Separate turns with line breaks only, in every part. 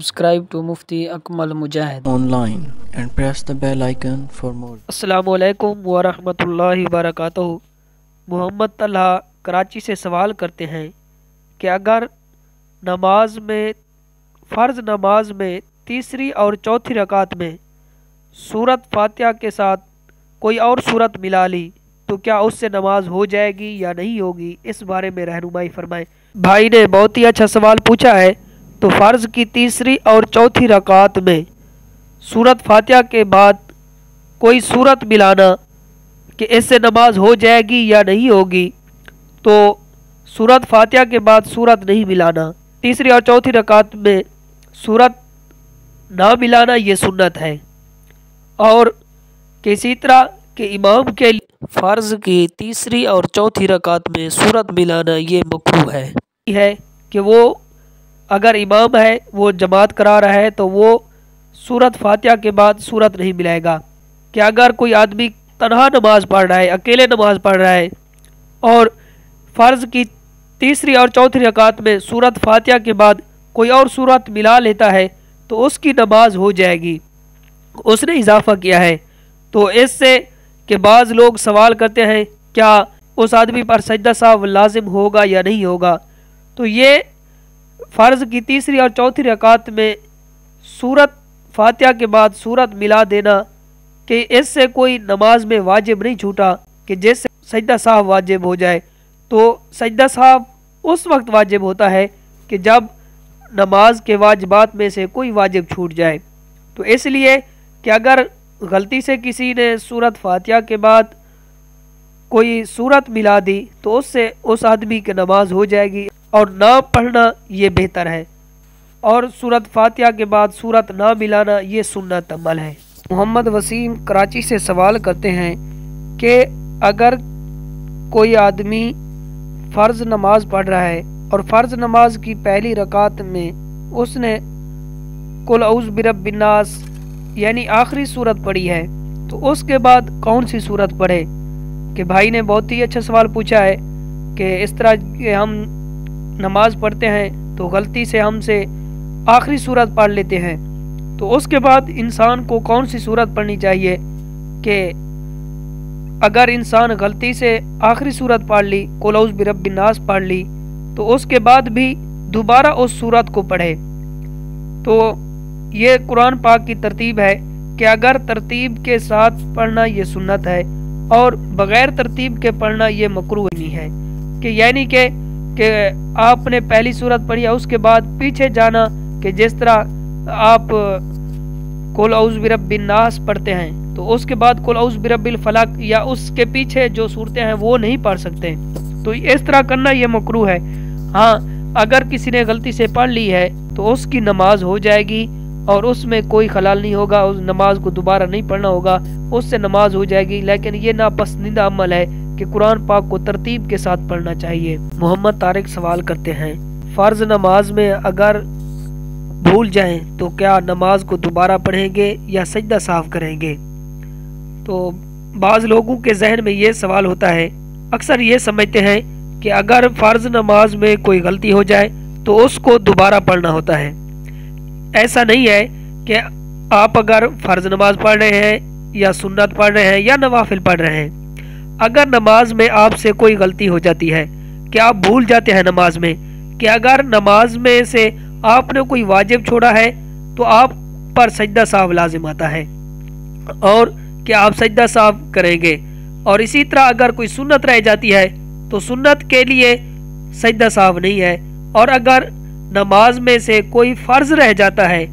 Subscribe to Mufti Akmal Mujahid
online and press the bell icon for more.
अस्सलामु अलैकुम व रहमतुल्लाहि व बरकातहू। मोहम्मद तलहा कराची से सवाल करते हैं कि अगर नमाज में फ़र्ज़ नमाज में तीसरी और चौथी रकात में सूरत फातिहा के साथ कोई और सूरत मिला ली तो क्या उससे नमाज हो जाएगी या नहीं होगी, इस बारे में रहनुमाई फरमाएं। भाई ने बहुत ही अच्छा सवाल पूछा है। तो फ़र्ज़ की तीसरी और चौथी रकात में सूरत फातिहा के बाद कोई सूरत मिलाना कि इससे नमाज हो जाएगी या नहीं होगी, तो सूरत फातिहा के बाद सूरत नहीं मिलाना, तीसरी और चौथी रकात में सूरत ना मिलाना ये सुन्नत है। और किसी तरह के इमाम के लिए फ़र्ज़ की तीसरी और चौथी रकात में सूरत मिलाना ये मकरूह है कि वो अगर इमाम है वो जमात करा रहा है तो वो सूरत फातिहा के बाद सूरत नहीं मिलाएगा। कि अगर कोई आदमी तन्हा नमाज पढ़ रहा है, अकेले नमाज पढ़ रहा है और फ़र्ज़ की तीसरी और चौथी रकात में सूरत फातिहा के बाद कोई और सूरत मिला लेता है तो उसकी नमाज हो जाएगी, उसने इजाफ़ा किया है। तो इससे कि बाज़ लोग सवाल करते हैं क्या उस आदमी पर सजदा साहब लाजिम होगा या नहीं होगा। तो ये फ़र्ज़ की तीसरी और चौथी रकात में सूरत फातिहा के बाद सूरत मिला देना कि इससे कोई नमाज में वाजिब नहीं छूटा कि जैसे सजदा साहब वाजिब हो जाए। तो सजदा साहब उस वक्त वाजिब होता है कि जब नमाज के वाजिबात में से कोई वाजिब छूट जाए। तो इसलिए कि अगर गलती से किसी ने सूरत फातिहा के बाद कोई सूरत मिला दी तो उससे उस आदमी की नमाज हो जाएगी और ना पढ़ना ये बेहतर है, और सूरत फातिहा के बाद सूरत ना मिलाना ये सुन्नत अमल है। मोहम्मद वसीम कराची से सवाल करते हैं कि अगर कोई आदमी फ़र्ज़ नमाज पढ़ रहा है और फ़र्ज़ नमाज की पहली रकात में उसने कुल औज़ु बिरब्बिन नास यानी आखिरी सूरत पढ़ी है तो उसके बाद कौन सी सूरत पढ़े। कि भाई ने बहुत ही अच्छा सवाल पूछा है कि इस तरह के हम नमाज पढ़ते हैं तो गलती से हमसे आखिरी सूरत पढ़ लेते हैं, तो उसके बाद इंसान को कौन सी सूरत पढ़नी चाहिए। कि अगर इंसान गलती से आखिरी सूरत पढ़ ली, कुल औज़ु बिरब्बिन नास पढ़ ली, तो उसके बाद भी दोबारा उस सूरत को पढ़े। तो ये कुरान पाक की तरतीब है कि अगर तरतीब के साथ पढ़ना ये सुन्नत है और बग़ैर तरतीब के पढ़ना ये मकरूह नहीं है। कि यानी कि आपने पहली सूरत पढ़ी है उसके बाद पीछे जाना, कि जिस तरह आप कुल औज़ु बिरब्बिन नास पढ़ते हैं तो उसके बाद कुल औज़ु बिरब्बिल फलक या उसके पीछे जो सूरतें हैं वो नहीं पढ़ सकते, तो इस तरह करना ये मकरूह है। हाँ, अगर किसी ने गलती से पढ़ ली है तो उसकी नमाज हो जाएगी और उसमें कोई खलाल नहीं होगा, उस नमाज को दोबारा नहीं पढ़ना होगा, उससे नमाज हो जाएगी। लेकिन ये नापसंदीदा अमल है कि कुरान पाक को तरतीब के साथ पढ़ना चाहिए। मोहम्मद तारिक सवाल करते हैं फ़र्ज़ नमाज में अगर भूल जाएं तो क्या नमाज को दोबारा पढ़ेंगे या सजदा साफ करेंगे। तो बाज़ लोगों के जहन में ये सवाल होता है, अक्सर ये समझते हैं कि अगर फ़र्ज़ नमाज में कोई गलती हो जाए तो उसको दोबारा पढ़ना होता है। ऐसा नहीं है कि आप अगर फ़र्ज़ नमाज पढ़ रहे हैं या सुन्नत पढ़ रहे हैं या नवाफिल पढ़ रहे हैं, अगर नमाज में आपसे कोई गलती हो जाती है कि आप भूल जाते हैं नमाज में, कि अगर नमाज में से आपने कोई वाजिब छोड़ा है तो आप पर सजदा साफ लाजिम आता है और कि आप सजदा साफ करेंगे। और इसी तरह अगर कोई सुन्नत रह जाती है तो सुन्नत के लिए सजदा साफ नहीं है। और अगर नमाज में से कोई फ़र्ज़ रह जाता है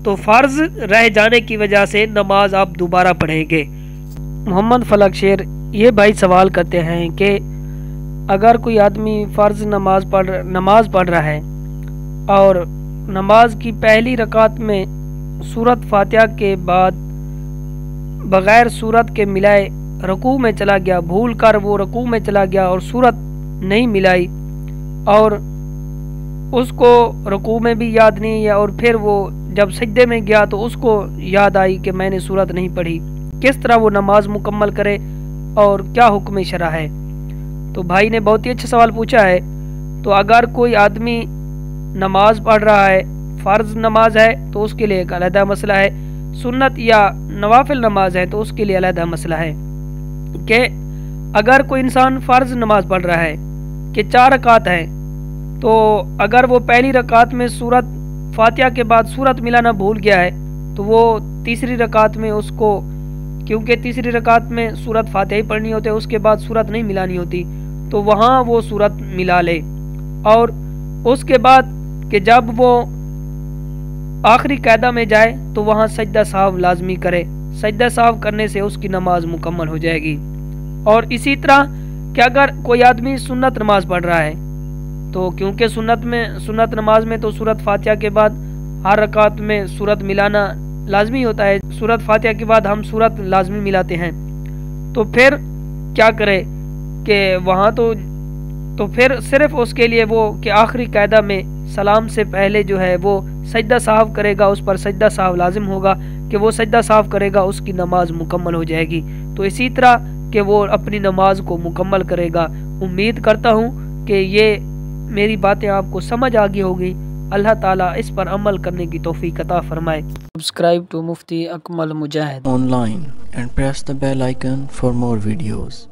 तो फ़र्ज़ रह जाने की वजह से नमाज आप दोबारा पढ़ेंगे। मोहम्मद फलक शेर ये भाई सवाल करते हैं कि अगर कोई आदमी फ़र्ज़ नमाज पढ़ रहा है और नमाज की पहली रकात में सूरत फातिहा के बाद बग़ैर सूरत के मिलाए रकू में चला गया, भूल कर वो रकू में चला गया और सूरत नहीं मिलाई और उसको रकू में भी याद नहीं है और फिर वो जब सजदे में गया तो उसको याद आई कि मैंने सूरत नहीं पढ़ी, किस तरह वो नमाज मुकम्मल करे और क्या हुक्म शरअ है। तो भाई ने बहुत ही अच्छा सवाल पूछा है। तो अगर कोई आदमी नमाज पढ़ रहा है, فرض نماز ہے تو اس کے لیے ایک علیحدہ مسئلہ ہے، سنت یا نوافل نماز ہے تو اس کے لیے علیحدہ مسئلہ ہے۔ کہ اگر کوئی انسان فرض نماز پڑھ رہا ہے کہ 4 رکعت ہیں، تو اگر وہ پہلی رکعت میں سورت فاتحہ کے بعد سورت ملانا بھول گیا ہے تو وہ تیسری رکعت میں اس کو، کیونکہ تیسری رکعت میں سورت فاتحہ ہی پڑھنی ہوتی ہے، اس کے بعد سورت نہیں ملانی ہوتی، تو وہاں وہ سورت ملا لے، اور اس کے بعد کہ جب وہ آخری قاعدہ میں جائے تو وہاں سجدہ سہو لازمی کرے، سجدہ سہو کرنے سے اس کی نماز مکمل ہو جائے گی۔ اور اسی طرح کہ اگر کوئی آدمی سنت نماز پڑھ رہا ہے تو کیونکہ سنت نماز میں تو سورت فاتحہ کے بعد ہر رکعت میں سورت ملانا لازمی ہوتا ہے، سورت فاتحہ کے بعد ہم سورت لازمی ملاتے ہیں، تو پھر کیا کرے کہ وہاں تو پھر صرف اس کے لیے وہ کہ آخری قاعدہ میں سلام سے پہلے جو ہے وہ سجدہ سہو کرے گا، اس پر سجدہ سہو لازم ہوگا، کہ وہ سجدہ سہو کرے گا، اس کی نماز مکمل ہو جائے گی۔ تو اسی طرح کہ وہ اپنی نماز کو مکمل کرے گا۔ امید کرتا ہوں کہ یہ میری باتیں آپ کو سمجھ آ گئی ہوگی۔ اللہ تعالیٰ اس پر عمل کرنے کی توفیق عطا فرمائے۔ Subscribe to Mufti Akmal Mujahid
online and press the bell icon for more videos.